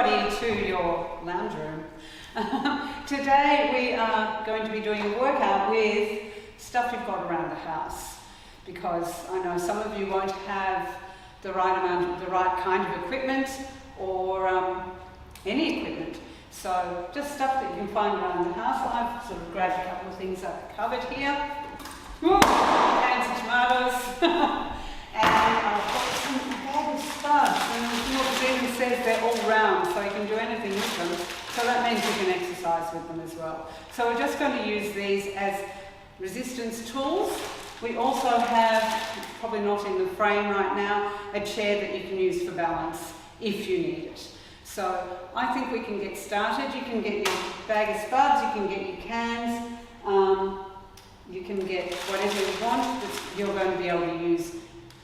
everybody to your lounge room. Today we are going to be doing a workout with stuff you've got around the house, because I know some of you won't have the right kind of equipment or any equipment. So just stuff that you can find around the house. I've sort of grabbed a couple of things I've covered here. Cans of tomatoes. And I've got some bag of spuds, and what it even says they're all round, so you can do anything with them. So that means you can exercise with them as well. So we're just going to use these as resistance tools. We also have, probably not in the frame right now, a chair that you can use for balance if you need it. So I think we can get started. You can get your bag of spuds, you can get your cans, you can get whatever you want that you're going to be able to use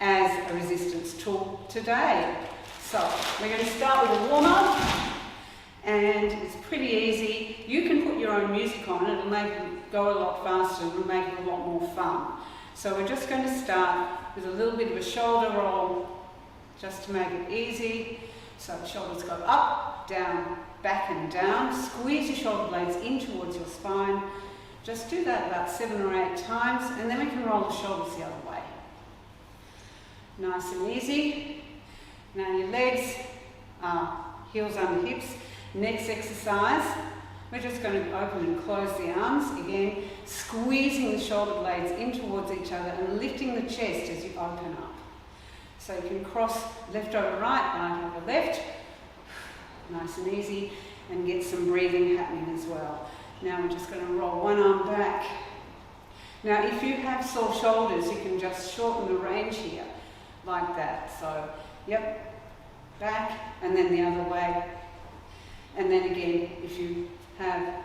as a resistance tool today. So we're going to start with a warm-up, and it's pretty easy. You can put your own music on and it'll make it go a lot faster and it'll make it a lot more fun. So we're just going to start with a little bit of a shoulder roll just to make it easy. So the shoulders go up, down, back and down. Squeeze your shoulder blades in towards your spine. Just do that about 7 or 8 times, and then we can roll the shoulders the other way. Nice and easy. Now your legs are heels under hips. Next exercise, we're just going to open and close the arms. Again, squeezing the shoulder blades in towards each other and lifting the chest as you open up. So you can cross left over right, right over left. Nice and easy, and get some breathing happening as well. Now we're just going to roll one arm back. Now if you have sore shoulders, you can just shorten the range here. Like that. So, yep, back and then the other way. And then again, if you have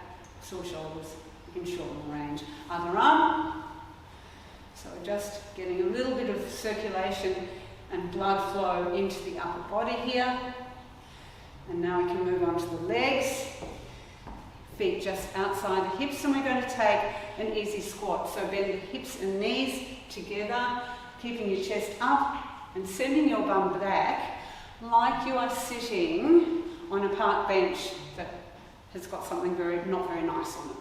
sore shoulders, you can shorten the range. Other arm. So just getting a little bit of circulation and blood flow into the upper body here. And now we can move on to the legs. Feet just outside the hips, and we're going to take an easy squat. So bend the hips and knees together, keeping your chest up and sending your bum back like you are sitting on a park bench that has got something not very nice on it.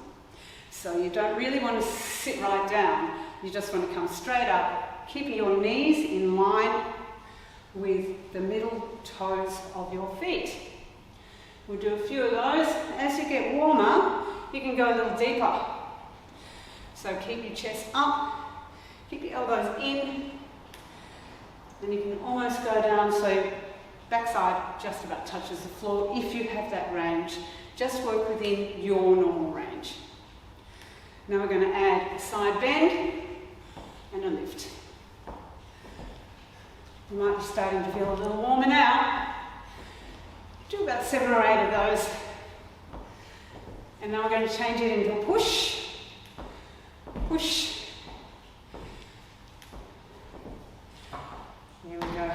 So you don't really want to sit right down, you just want to come straight up, keeping your knees in line with the middle toes of your feet. We'll do a few of those. As you get warmer, you can go a little deeper. So keep your chest up, keep your elbows in, and you can almost go down so your backside just about touches the floor if you have that range. Just work within your normal range. Now we're going to add a side bend and a lift. You might be starting to feel a little warmer now. Do about 7 or 8 of those. And now we're going to change it into a push, push. There we go.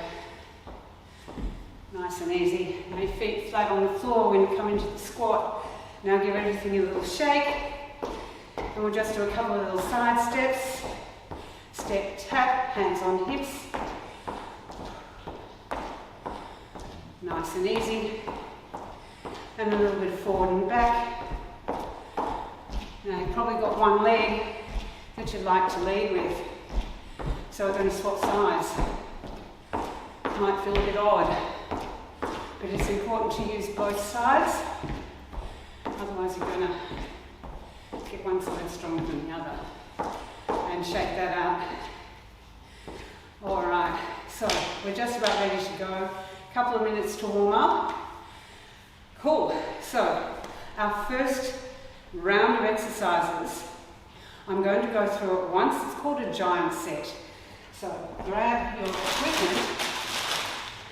Nice and easy. Now your feet flat on the floor when you come into the squat. Now give everything a little shake. And we'll just do a couple of little side steps. Step, tap, hands on hips. Nice and easy. And a little bit forward and back. Now you've probably got one leg that you'd like to lead with. So we're going to swap sides. Might feel a bit odd, but it's important to use both sides, otherwise you're going to get one side stronger than the other. And shake that out. Alright, so we're just about ready to go. A couple of minutes to warm up. Cool, so our first round of exercises, I'm going to go through it once. It's called a giant set. So grab your equipment.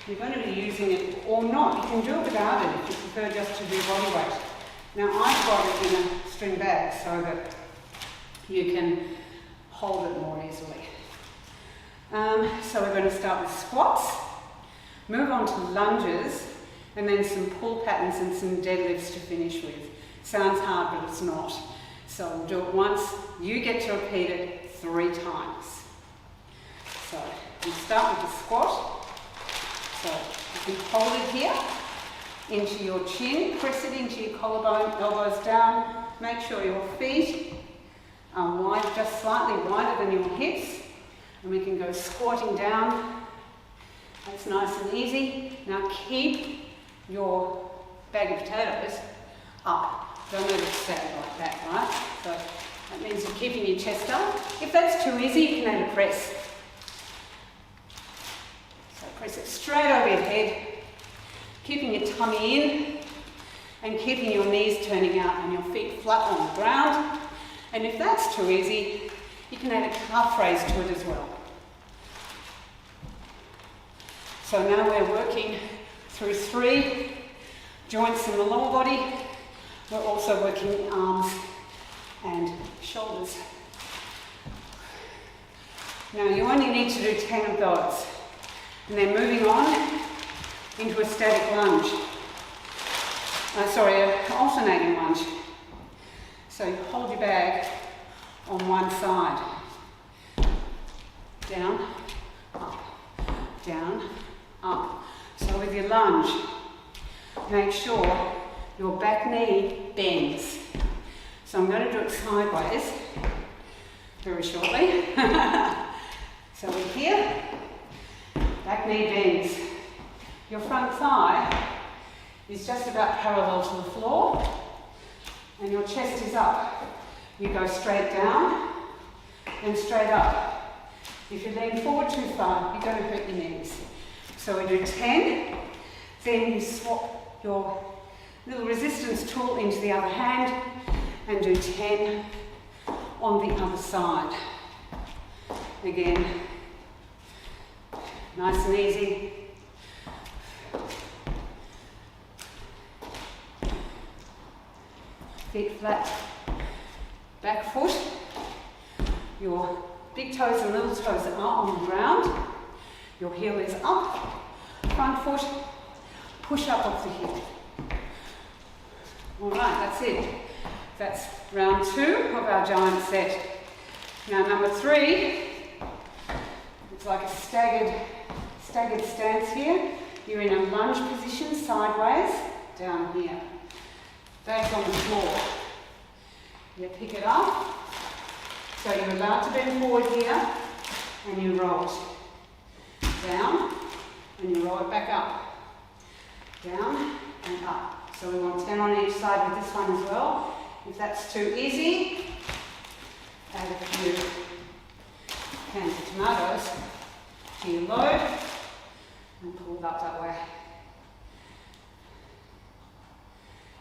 You're going to be using it or not. You can do it without it if you prefer just to do body weight. Now I've got it in a string bag so that you can hold it more easily. So we're going to start with squats, move on to lunges, and then some pull patterns and some deadlifts to finish with. Sounds hard, but it's not. So we'll do it once. You get to repeat it 3 times. So we start with the squat. So you can hold it here, into your chin, press it into your collarbone, elbows down. Make sure your feet are wide, just slightly wider than your hips. And we can go squatting down. That's nice and easy. Now keep your bag of potatoes up. Don't let it stay like that, right? So that means you're keeping your chest up. If that's too easy, you can add a press. So press it straight over your head, keeping your tummy in and keeping your knees turning out and your feet flat on the ground. And if that's too easy, you can add a calf raise to it as well. So now we're working through 3 joints in the lower body. We're also working arms and shoulders. Now you only need to do 10 of those. And then moving on into a static lunge. An alternating lunge. So you hold your bag on one side. Down, up, down, up. So with your lunge, make sure your back knee bends. So I'm going to do it sideways very shortly. So we're here, back knee bends. Your front thigh is just about parallel to the floor and your chest is up. You go straight down and straight up. If you lean forward too far, you're going to hurt your knees. So we do 10, then you swap your little resistance tool into the other hand and do 10 on the other side. Again, nice and easy. Feet flat, back foot, your big toes and little toes are on the ground, your heel is up, front foot, push up off the hip. Alright, that's it. That's round 2 of our giant set. Now number 3, it's like a staggered stance here. You're in a lunge position, sideways, down here. Back on the floor. You pick it up. So you're allowed to bend forward here and you roll it. Down and you roll it back up. Down and up. So we want 10 on each side with this one as well. If that's too easy, add a few cans of tomatoes to your load and pull it up that way.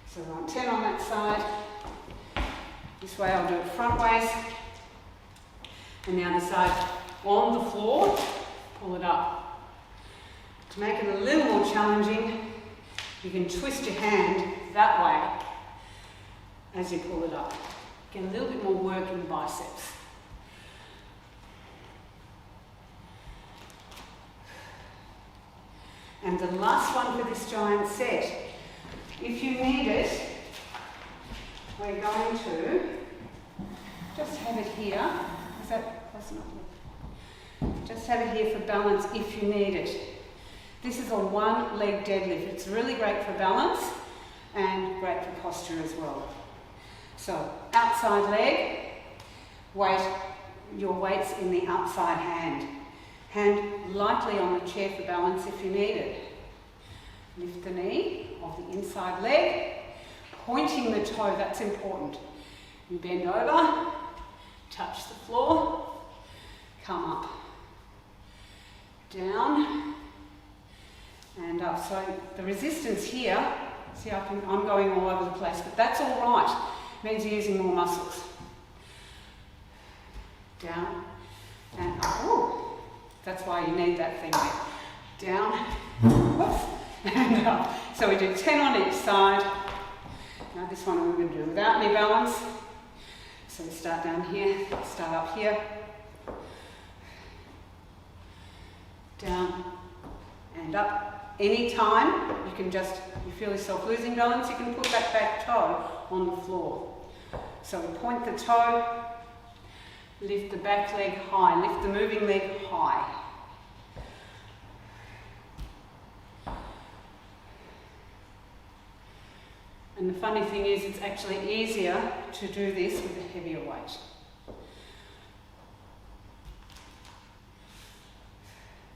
So we want 10 on that side. This way I'll do it front ways. And the other side on the floor, pull it up. To make it a little more challenging, you can twist your hand that way as you pull it up. Get a little bit more work in the biceps. And the last one for this giant set, if you need it, we're going to just have it here. Is that close enough? Just have it here for balance if you need it. This is a 1-leg deadlift. It's really great for balance and great for posture as well. So outside leg, your weight's in the outside hand. Hand lightly on the chair for balance if you need it. Lift the knee of the inside leg, pointing the toe, that's important. You bend over, touch the floor, come up, down, and up. So the resistance here, see I'm going all over the place, but that's all right. It means you're using more muscles. Down and up. Ooh, that's why you need that thing there. Down, whoops, and up. So we do 10 on each side. Now this one we're going to do without any balance. So we start down here, start up here, down and up. Anytime you feel yourself losing balance, you can put that back toe on the floor. So we point the toe, lift the back leg high, lift the moving leg high. And the funny thing is, it's actually easier to do this with a heavier weight.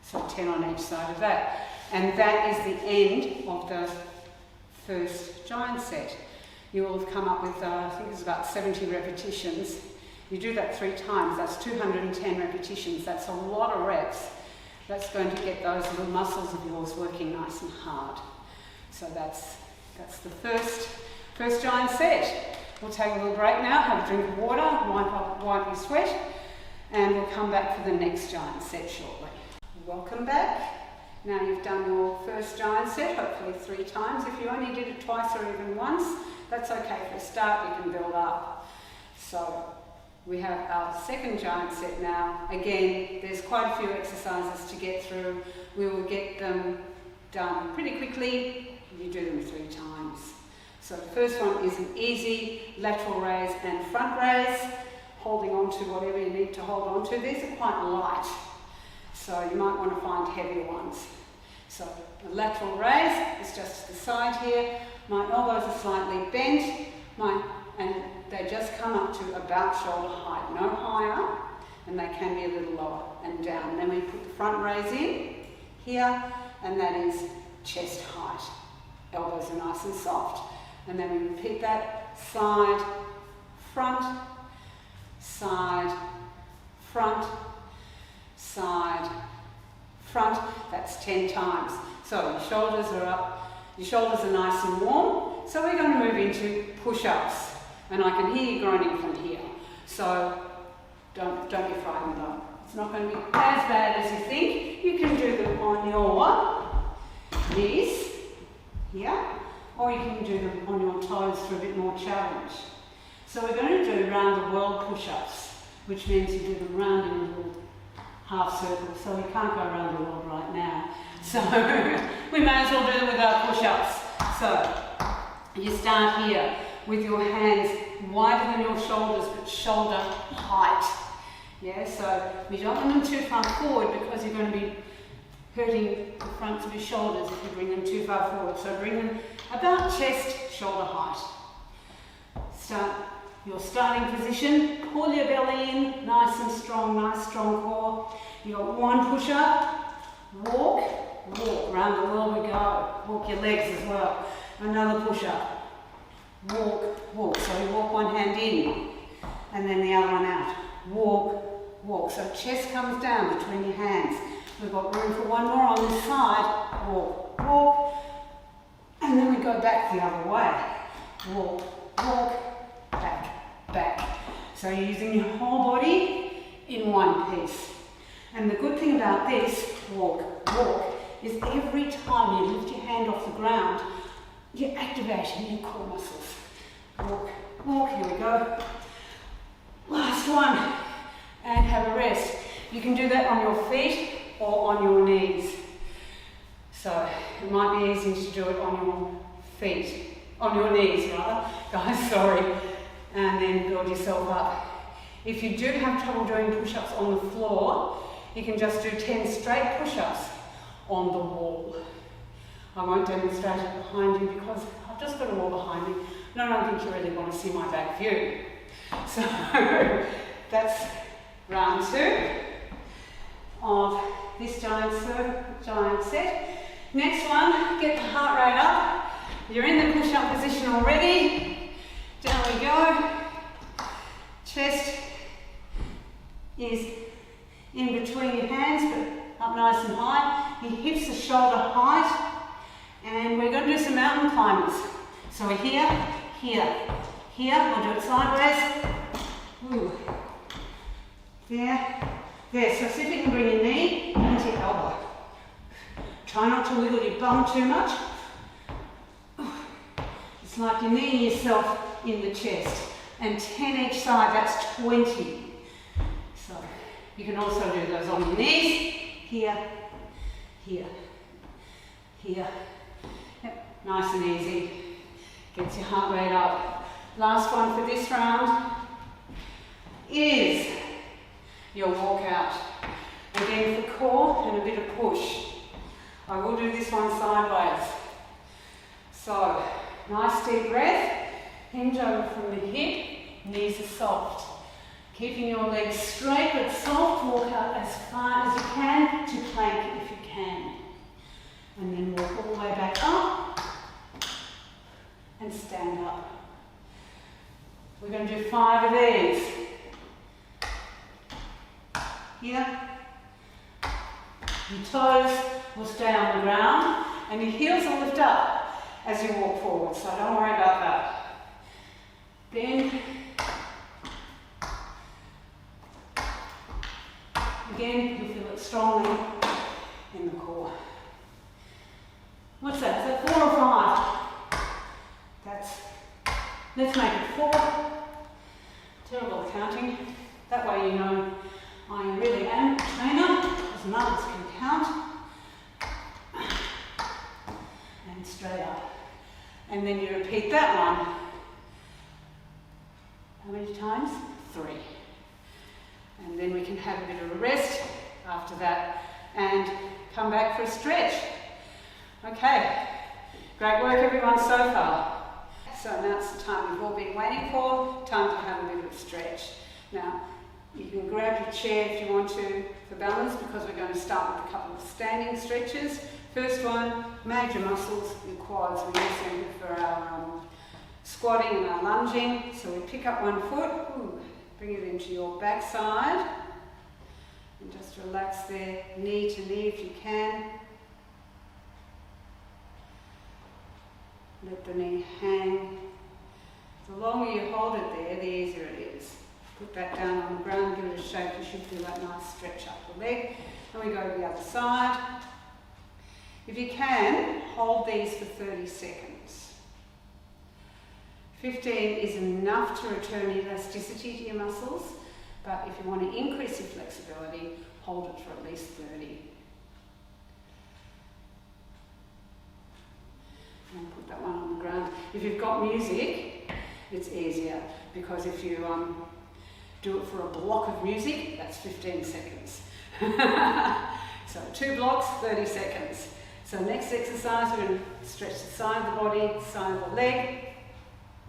So 10 on each side of that. And that is the end of the first giant set. You will have come up with, I think it's about 70 repetitions. You do that 3 times, that's 210 repetitions. That's a lot of reps. That's going to get those little muscles of yours working nice and hard. So that's the first giant set. We'll take a little break now, have a drink of water, wipe your sweat, and we'll come back for the next giant set shortly. Welcome back. Now you've done your first giant set, hopefully 3 times. If you only did it twice or even once, that's okay. For a start, you can build up. So we have our second giant set now. Again, there's quite a few exercises to get through. We will get them done pretty quickly. You do them 3 times. So the first one is an easy lateral raise and front raise, holding on to whatever you need to hold on to. These are quite light, so you might want to find heavier ones. So the lateral raise is just to the side here. My elbows are slightly bent, and they just come up to about shoulder height, no higher, and they can be a little lower and down. And then we put the front raise in here, and that is chest height. Elbows are nice and soft. And then we repeat that, side, front, side, front, side, front. That's 10 times. So your shoulders are up, your shoulders are nice and warm. So we're going to move into push-ups. And I can hear you groaning from here. So don't be frightened though. It's not going to be as bad as you think. You can do them on your knees here, or you can do them on your toes for a bit more challenge. So we're going to do round the world push-ups, which means you do them round in a little half circle. So we can't go around the world right now. So we may as well do them with our push-ups. So you start here with your hands wider than your shoulders, but shoulder height. Yeah, so you don't want them too far forward because you're going to be hurting the fronts of your shoulders if you bring them too far forward. So bring them about chest, shoulder height. Start your starting position, pull your belly in, nice and strong, nice strong core. You got one push up, walk, walk, round the world we go. Walk your legs as well. Another push up, walk, walk. So you walk one hand in and then the other one out. Walk, walk. So chest comes down between your hands. We've got room for one more on this side. Walk, walk. And then we go back the other way. Walk, walk, back, back. So you're using your whole body in one piece. And the good thing about this, walk, walk, is every time you lift your hand off the ground, you're activating your core muscles. Walk, walk, here we go. Last one. And have a rest. You can do that on your feet or on your knees. So it might be easy to do it on your feet, on your knees rather, guys, sorry, and then build yourself up. If you do have trouble doing push-ups on the floor, you can just do 10 straight push-ups on the wall. I won't demonstrate it behind you because I've just got a wall behind me and I don't think you really want to see my back view. So that's round 2 of this giant set. Next one, get the heart rate up. You're in the push-up position already. Down we go. Chest is in between your hands, but up nice and high. Your hips are shoulder height. And we're going to do some mountain climbers. So we're here, here, here. We'll do it sideways. Ooh. There, there. So see if you can bring your knee into your elbow. Try not to wiggle your bum too much. It's like you're kneeing yourself in the chest. And 10 each side, that's 20. So you can also do those on your knees. Here, here, here. Yep, nice and easy. Gets your heart rate up. Last one for this round is your walkout. Again for core and a bit of push. I will do this one sideways. So, nice deep breath. Hinge over from the hip, knees are soft. Keeping your legs straight but soft, walk out as far as you can to plank if you can. And then walk all the way back up and stand up. We're going to do 5 of these. Here. Your toes will stay on the ground and your heels will lift up as you walk forward, so don't worry about that. Bend. Again, you feel it strongly in the core. What's that? Is that 4 or 5? Let's make it 4. Terrible at counting. That way you know I really am a trainer, because none of us can count. And straight up. And then you repeat that one. How many times? 3. And then we can have a bit of a rest after that and come back for a stretch. Okay, great work everyone so far. So now it's the time we've all been waiting for, time to have a bit of a stretch. Now, you can grab your chair if you want to for balance, because we're going to start with a couple of standing stretches. First one, major muscles, your quads. We use them for our squatting and our lunging. So we pick up one foot, bring it into your backside, and just relax there, knee to knee if you can. Let the knee hang. The longer you hold it there, the easier it is. Put that down on the ground, give it a shake. You should feel that nice stretch up the leg. And we go to the other side. If you can, hold these for 30 seconds. 15 is enough to return elasticity to your muscles, but if you want to increase your flexibility, hold it for at least 30. And put that one on the ground. If you've got music, it's easier, because if you do it for a block of music, that's 15 seconds. So 2 blocks, 30 seconds. So next exercise, we're going to stretch the side of the body, side of the leg,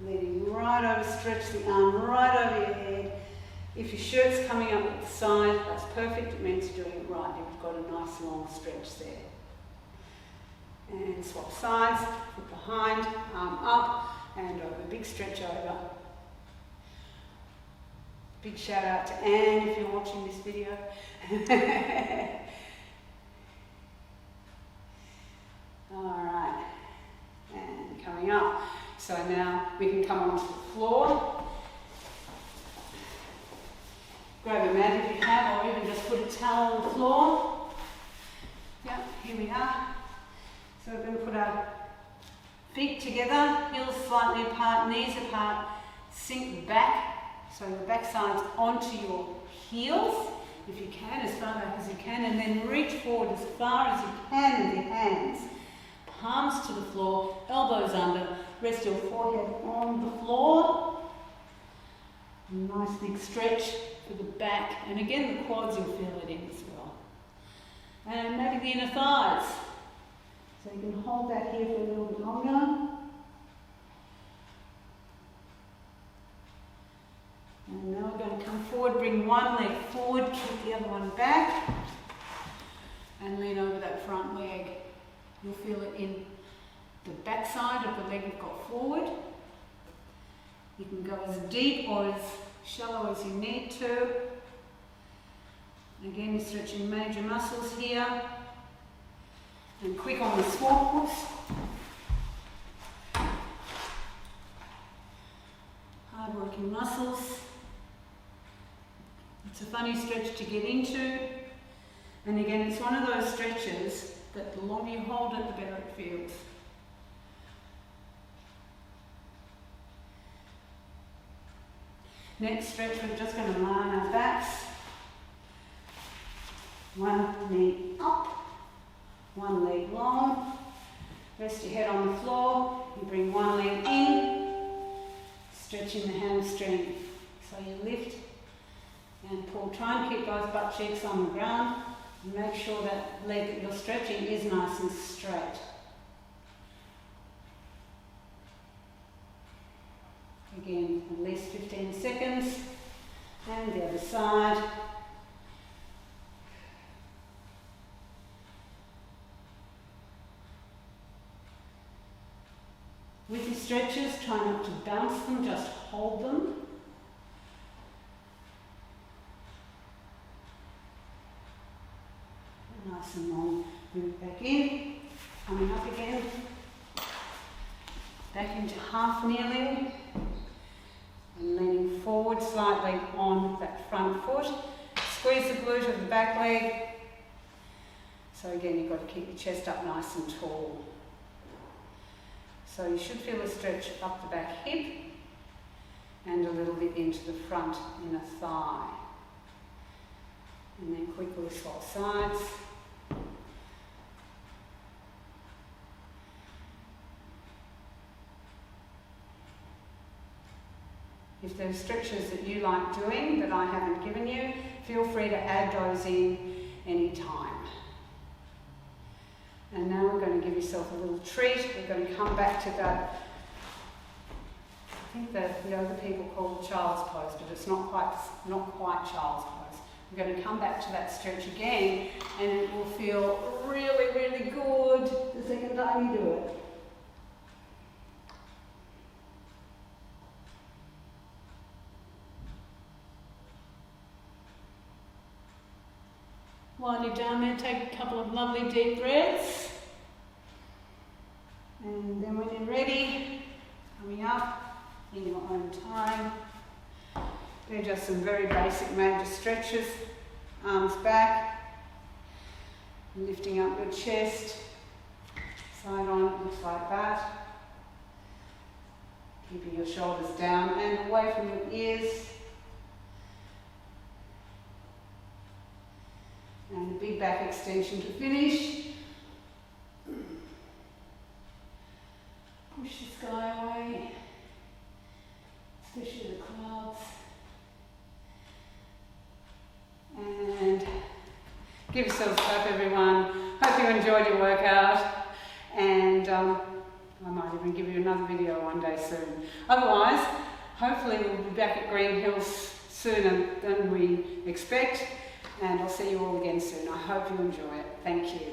leaning right over, stretch the arm right over your head. If your shirt's coming up at the side, that's perfect, it means you're doing it right. You've got a nice long stretch there. And swap sides, foot behind, arm up, and over. Big stretch over. Big shout out to Ange if you're watching this video. Alright, and coming up. So now we can come onto the floor. Grab a mat if you have, or even just put a towel on the floor. Yep, here we are. So we're going to put our feet together, heels slightly apart, knees apart, sink back, so your backside's onto your heels, if you can, as far back as you can, and then reach forward as far as you can with your hands. Palms to the floor, elbows under, rest your forehead on the floor. Nice big stretch for the back, and again the quads, you'll feel it in as well. And maybe the inner thighs. So you can hold that here for a little bit longer. And now we're going to come forward, bring one leg forward, keep the other one back, and lean over that front leg. You'll feel it in the back side of the leg you've got forward. You can go as deep or as shallow as you need to. Again, you're stretching major muscles here. And quick on the swabs. Hard working muscles. It's a funny stretch to get into. And again, it's one of those stretches that the longer you hold it, the better it feels. Next stretch, we're just going to line our backs. One knee up. One leg long, rest your head on the floor, you bring one leg in, stretching the hamstring. So you lift and pull, try and keep both butt cheeks on the ground, and make sure that leg that you're stretching is nice and straight. again, at least 15 seconds. And the other side. With your stretches, try not to bounce them, just hold them. Nice and long. Move back in, coming up again. Back into half kneeling. And leaning forward slightly on that front foot. Squeeze the glute of the back leg. So again, you've got to keep your chest up nice and tall. So you should feel a stretch up the back hip and a little bit into the front inner thigh. And then quickly swap sides. If there are stretches that you like doing that I haven't given you, feel free to add those in any time. And now we're going to give yourself a little treat. We're going to come back to that, I think that the yoga people call it child's pose, but it's not quite child's pose. We're going to come back to that stretch again, and it will feel really, really good the second time you do it. While you're down there, take a couple of lovely deep breaths. And then when you're ready, coming up in your own time. They're just some very basic major stretches. Arms back, lifting up your chest, side on, looks like that. Keeping your shoulders down and away from your ears. And a big back extension to finish. Push the sky away, especially the clouds. And give yourselves a clap, everyone. Hope you enjoyed your workout. And I might even give you another video one day soon. Otherwise, hopefully we'll be back at Green Hills sooner than we expect. And I'll see you all again soon. I hope you enjoy it. Thank you.